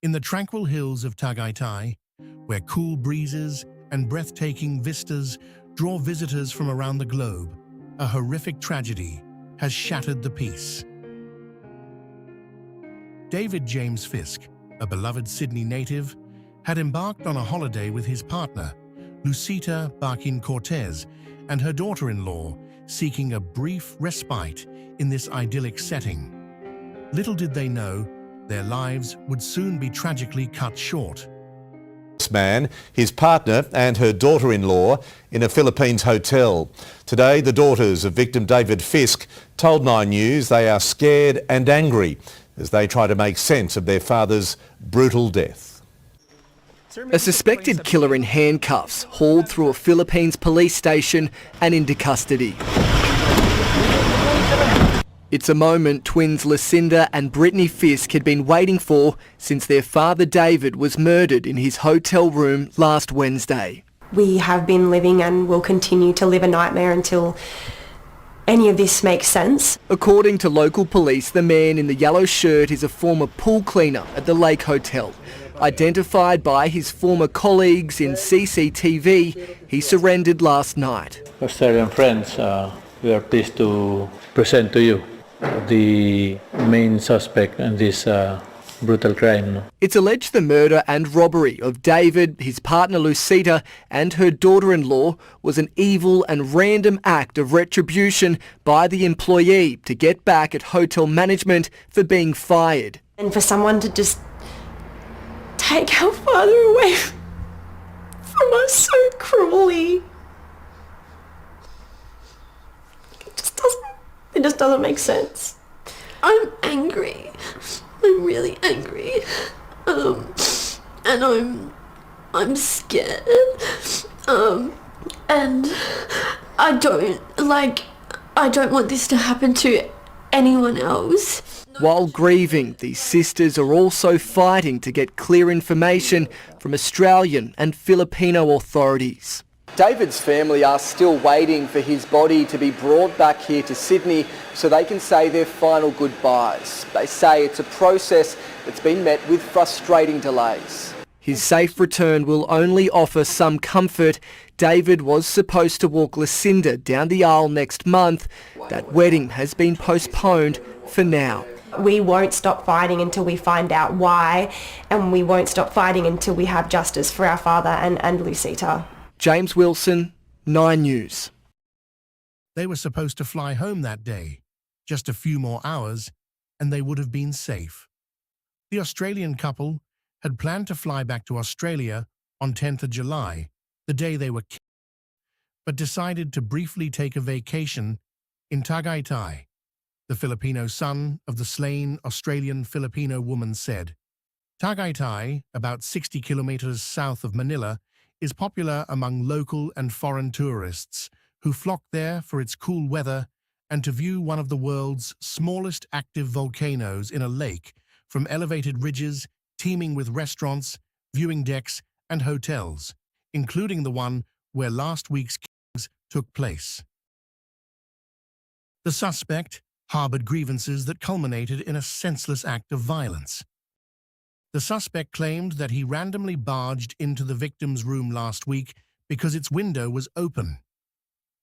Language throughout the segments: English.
In the tranquil hills of Tagaytay, where cool breezes and breathtaking vistas draw visitors from around the globe, a horrific tragedy has shattered the peace. David James Fisk, a beloved Sydney native, had embarked on a holiday with his partner, Lucita Barquin Cortez, and her daughter-in-law, seeking a brief respite in this idyllic setting. Little did they know, their lives would soon be tragically cut short. This man, his partner and her daughter-in-law in a Philippines hotel. Today, the daughters of victim David Fisk told 9 News they are scared and angry as they try to make sense of their father's brutal death. A suspected killer in handcuffs, hauled through a Philippines police station and into custody. It's a moment twins Lucinda and Brittany Fisk had been waiting for since their father David was murdered in his hotel room last Wednesday. We have been living and will continue to live a nightmare until any of this makes sense. According to local police, the man in the yellow shirt is a former pool cleaner at the Lake Hotel. Identified by his former colleagues in CCTV, he surrendered last night. Australian friends, we are pleased to present to you the main suspect in this brutal crime. It's alleged the murder and robbery of David, his partner Lucita and her daughter-in-law was an evil and random act of retribution by the employee to get back at hotel management for being fired. And for someone to just take our father away from us so cruelly, it just doesn't make sense. I'm angry. I'm really angry. And I'm scared. And I don't want this to happen to anyone else. While grieving, these sisters are also fighting to get clear information from Australian and Filipino authorities. David's family are still waiting for his body to be brought back here to Sydney so they can say their final goodbyes. They say it's a process that's been met with frustrating delays. His safe return will only offer some comfort. David was supposed to walk Lucinda down the aisle next month. That wedding has been postponed for now. We won't stop fighting until we find out why, and we won't stop fighting until we have justice for our father and Lucita. James Wilson, 9 News. They were supposed to fly home that day, just a few more hours, and they would have been safe. The Australian couple had planned to fly back to Australia on 10th of July, the day they were killed, but decided to briefly take a vacation in Tagaytay. The Filipino son of the slain Australian-Filipino woman said, Tagaytay, about 60 kilometers south of Manila, is popular among local and foreign tourists who flock there for its cool weather and to view one of the world's smallest active volcanoes in a lake from elevated ridges teeming with restaurants, viewing decks, and hotels, including the one where last week's killings took place. The suspect harbored grievances that culminated in a senseless act of violence. The suspect claimed that he randomly barged into the victim's room last week because its window was open.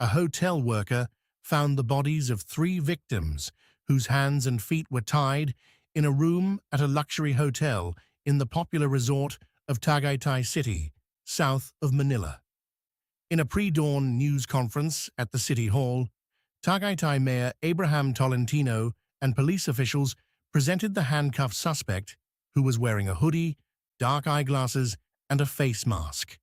A hotel worker found the bodies of 3 victims whose hands and feet were tied in a room at a luxury hotel in the popular resort of Tagaytay City, south of Manila. In a pre-dawn news conference at the City Hall, Tagaytay Mayor Abraham Tolentino and police officials presented the handcuffed suspect, who was wearing a hoodie, dark eyeglasses, and a face mask.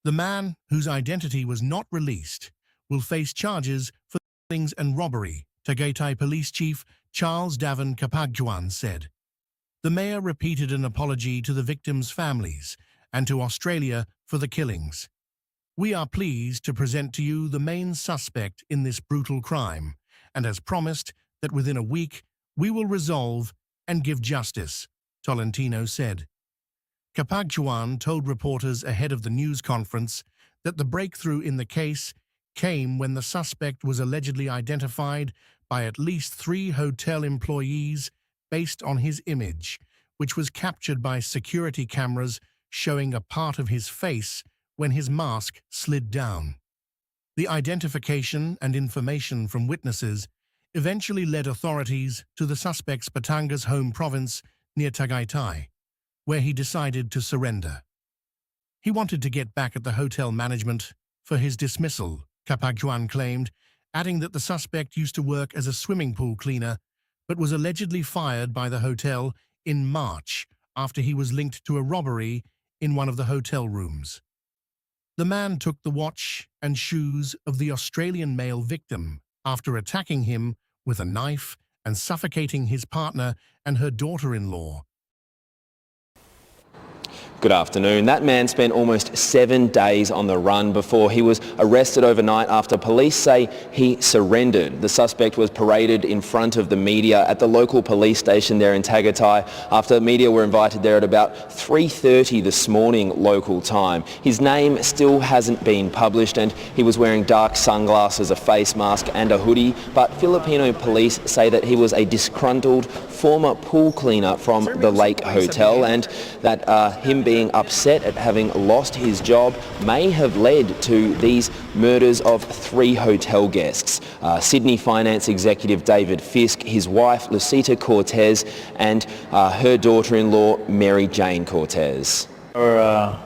The man, whose identity was not released, will face charges for killings and robbery, Tagaytay Police Chief Charles Davin Kapagjuan said. The mayor repeated an apology to the victims' families and to Australia for the killings. We are pleased to present to you the main suspect in this brutal crime, and as promised that within a week we will resolve and give justice, Tolentino said. Kapagjuan told reporters ahead of the news conference that the breakthrough in the case came when the suspect was allegedly identified by at least 3 hotel employees based on his image, which was captured by security cameras showing a part of his face when his mask slid down. The identification and information from witnesses eventually led authorities to the suspect's Batangas home province near Tagaytay, where he decided to surrender. He wanted to get back at the hotel management for his dismissal, Capagjuan claimed, adding that the suspect used to work as a swimming pool cleaner but was allegedly fired by the hotel in March after he was linked to a robbery in one of the hotel rooms. The man took the watch and shoes of the Australian male victim after attacking him with a knife and suffocating his partner and her daughter-in-law. Good afternoon. That man spent almost 7 days on the run before he was arrested overnight after police say he surrendered. The suspect was paraded in front of the media at the local police station there in Tagaytay after media were invited there at about 3:30 this morning local time. His name still hasn't been published and he was wearing dark sunglasses, a face mask and a hoodie, but Filipino police say that he was a disgruntled former pool cleaner from the Lake Hotel and that him being upset at having lost his job may have led to these murders of 3 hotel guests. Sydney Finance Executive David Fisk, his wife Lucita Cortez and her daughter-in-law Mary Jane Cortez. Our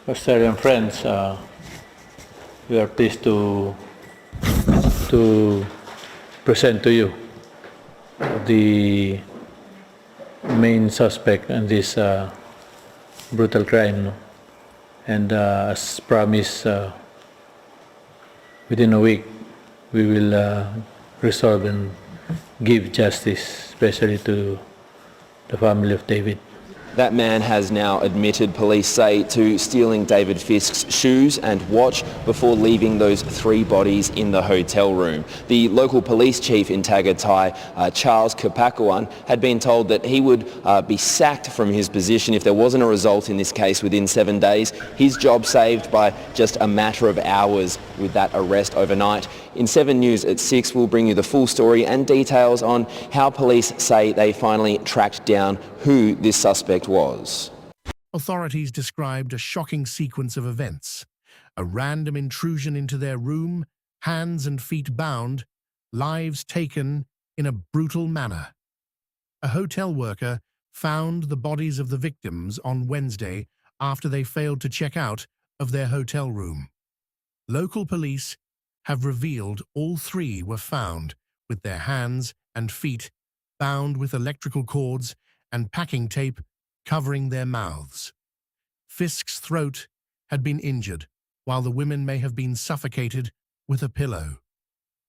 Australian friends, we are pleased to present to you the main suspect in this brutal crime, and as promised, within a week we will resolve and give justice, especially to the family of David. That man has now admitted, police say, to stealing David Fisk's shoes and watch before leaving those 3 bodies in the hotel room. The local police chief in Tagaytay, Charles Capagjuan, had been told that he would be sacked from his position if there wasn't a result in this case within 7 days. His job saved by just a matter of hours with that arrest overnight. In 7 News at 6, we'll bring you the full story and details on how police say they finally tracked down who this suspect was. Authorities described a shocking sequence of events: a random intrusion into their room, hands and feet bound, lives taken in a brutal manner. A hotel worker found the bodies of the victims on Wednesday after they failed to check out of their hotel room. Local police have revealed all 3 were found with their hands and feet bound with electrical cords and packing tape covering their mouths. Fisk's throat had been injured, while the women may have been suffocated with a pillow.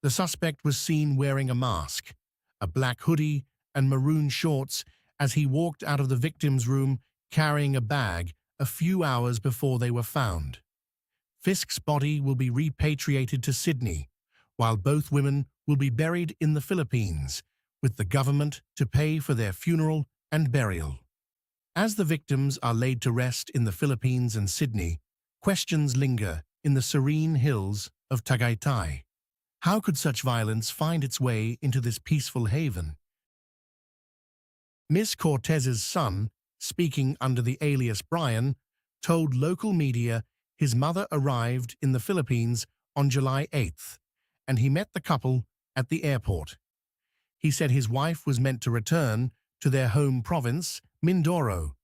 The suspect was seen wearing a mask, a black hoodie and maroon shorts as he walked out of the victim's room carrying a bag a few hours before they were found. Fisk's body will be repatriated to Sydney, while both women will be buried in the Philippines, with the government to pay for their funeral and burial. As the victims are laid to rest in the Philippines and Sydney, questions linger in the serene hills of Tagaytay. How could such violence find its way into this peaceful haven? Ms. Cortez's son, speaking under the alias Brian, told local media his mother arrived in the Philippines on July 8th, and he met the couple at the airport. He said his wife was meant to return to their home province, Mindoro,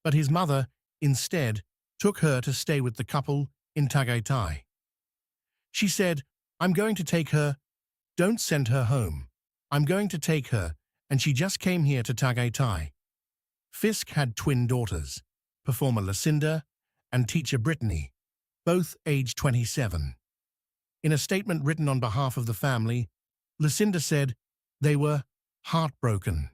but his mother instead took her to stay with the couple in Tagaytay. She said, "I'm going to take her. Don't send her home. I'm going to take her, and she just came here to Tagaytay." Fisk had twin daughters, performer Lucinda and teacher Brittany, both aged 27. In a statement written on behalf of the family, Lucinda said they were heartbroken.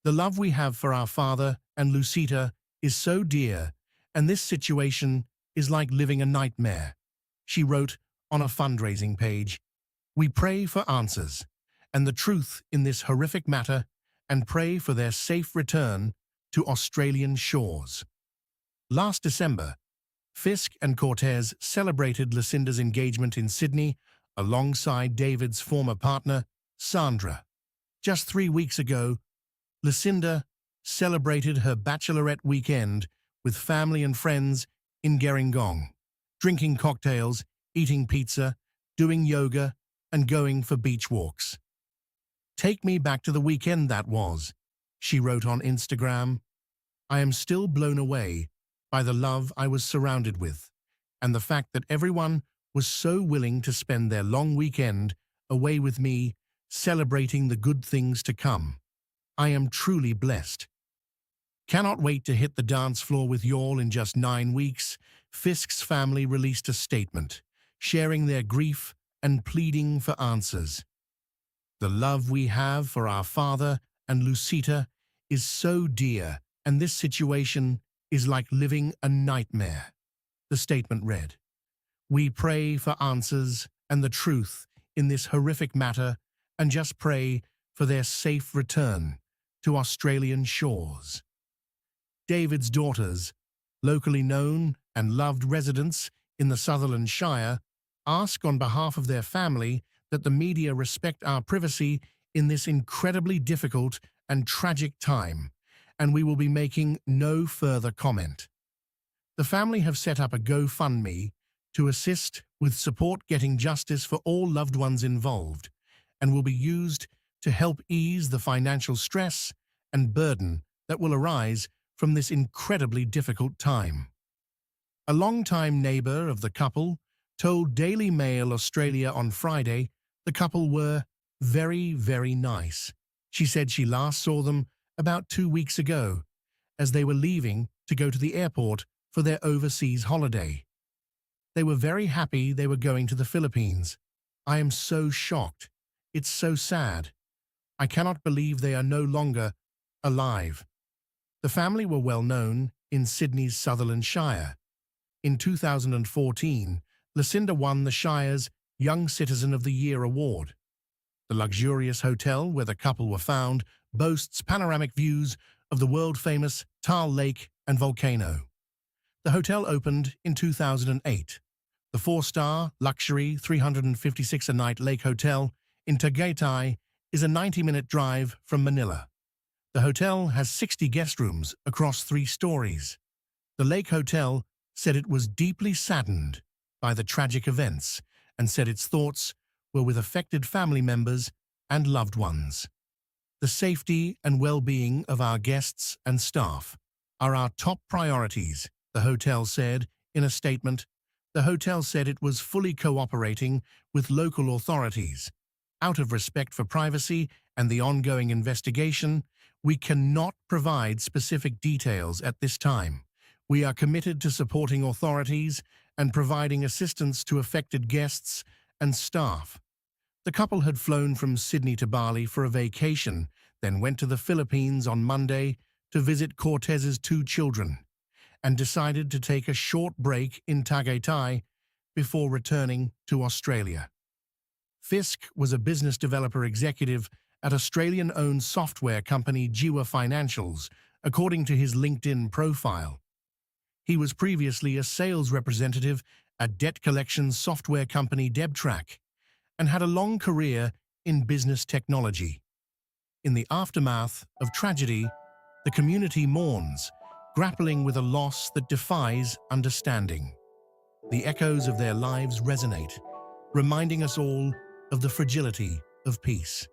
"The love we have for our father and Lucita is so dear, and this situation is like living a nightmare," she wrote on a fundraising page. "We pray for answers and the truth in this horrific matter and pray for their safe return to Australian shores." Last December, Fisk and Cortez celebrated Lucinda's engagement in Sydney alongside David's former partner, Sandra. Just 3 weeks ago, Lucinda celebrated her bachelorette weekend with family and friends in Gerringong, drinking cocktails, eating pizza, doing yoga, and going for beach walks. "Take me back to the weekend that was," she wrote on Instagram. "I am still blown away by the love I was surrounded with, and the fact that everyone was so willing to spend their long weekend away with me, celebrating the good things to come. I am truly blessed. Cannot wait to hit the dance floor with y'all in just 9 weeks." Fisk's family released a statement, sharing their grief and pleading for answers. "The love we have for our father and Lucita is so dear, and this situation is like living a nightmare," the statement read. "We pray for answers and the truth in this horrific matter, and just pray for their safe return to Australian shores." David's daughters, locally known and loved residents in the Sutherland Shire, ask on behalf of their family that the media respect our privacy in this incredibly difficult and tragic time, and we will be making no further comment. The family have set up a GoFundMe to assist with support getting justice for all loved ones involved, and will be used to help ease the financial stress and burden that will arise from this incredibly difficult time. A long-time neighbour of the couple told Daily Mail Australia on Friday the couple were very, very nice. She said she last saw them about 2 weeks ago, as they were leaving to go to the airport for their overseas holiday. "They were very happy they were going to the Philippines. I am so shocked. It's so sad. I cannot believe they are no longer alive." The family were well known in Sydney's Sutherland Shire. In 2014, Lucinda won the Shire's Young Citizen of the Year award. The luxurious hotel where the couple were found boasts panoramic views of the world-famous Tal Lake and volcano. The hotel opened in 2008. The 4-star luxury 356-a-night Lake Hotel in Tagaytay is a 90-minute drive from Manila. The hotel has 60 guest rooms across 3 stories. The Lake Hotel said it was deeply saddened by the tragic events and said its thoughts were with affected family members and loved ones. "The safety and well-being of our guests and staff are our top priorities," the hotel said in a statement. The hotel said it was fully cooperating with local authorities. "Out of respect for privacy and the ongoing investigation, we cannot provide specific details at this time. We are committed to supporting authorities and providing assistance to affected guests and staff." The couple had flown from Sydney to Bali for a vacation, then went to the Philippines on Monday to visit Cortez's 2 children, and decided to take a short break in Tagaytay before returning to Australia. Fisk was a business developer executive at Australian-owned software company Jiwa Financials, according to his LinkedIn profile. He was previously a sales representative at debt collection software company DebTrack, and had a long career in business technology. In the aftermath of tragedy, the community mourns, grappling with a loss that defies understanding. The echoes of their lives resonate, reminding us all of the fragility of peace.